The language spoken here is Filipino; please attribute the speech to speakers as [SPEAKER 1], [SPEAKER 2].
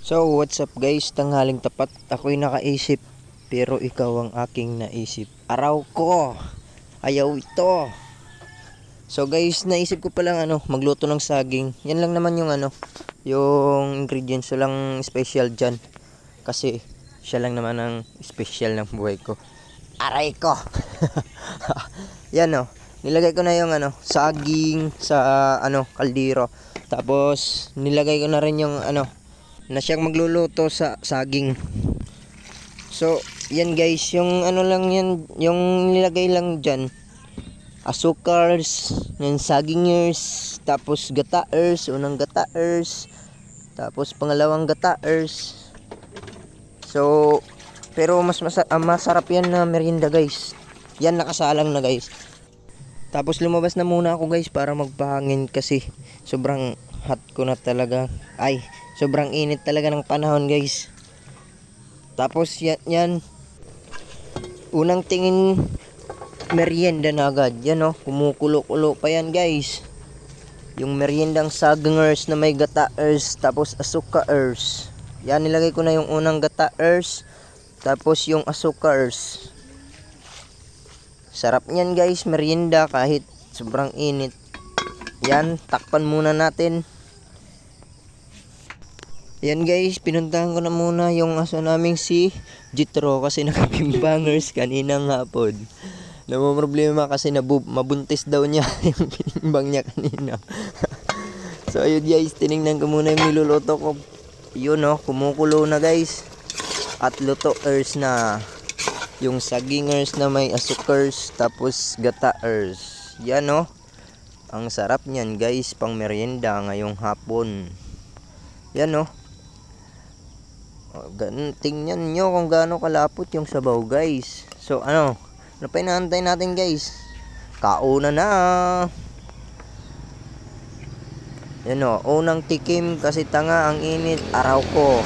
[SPEAKER 1] So what's up guys, tanghaling tapat. Ako'y nakaisip, pero ikaw ang aking naisip. Araw ko, ayaw ito. So guys, naisip ko palang magluto ng saging. Yan lang naman yung ingredients. Walang special dyan. Kasi siya lang naman ang special ng buhay ko. Aray ko. Yan nilagay ko na yung saging sa kaldero. Tapos nilagay ko na rin yung na siyang magluluto sa saging. So, yan guys, yung lang yan, yung nilagay lang dyan. Asukars, yung sagingers, tapos gataers, unang gataers, tapos pangalawang gataers. So, pero masarap yan na merienda guys. Yan nakasalang na guys. Tapos lumabas na muna ako guys para magpahangin kasi sobrang hot ko na talaga. Ay, sobrang init talaga ng panahon guys. Tapos yan unang tingin merienda na agad. Yan kumukulo-kulo pa yan guys. Yung meriendang sagingers na may gataers tapos asukars. Yan, nilagay ko na yung unang gataers tapos yung asukars. Sarap niyan guys, merienda kahit sobrang init. Yan, takpan muna natin. Yan guys, pinuntahan ko na muna yung aso naming si Jitro kasi nakabimbangers kaninang hapon. Namumroblema kasi mabuntis daw niya yung binimbang niya kanina. So ayun guys, tinignan ko muna yung niluluto ko. Yun kumukulo na guys. At lutoers na. Yung sagingers na may asukers tapos gataers. Yan ang sarap niyan guys, pang merienda ngayong hapon. Yan tingnan nyo kung gaano kalapot yung sabaw guys. So ano pa inaantay natin guys? Kauna na. Yan unang tikim kasi tanga ang init, araw ko.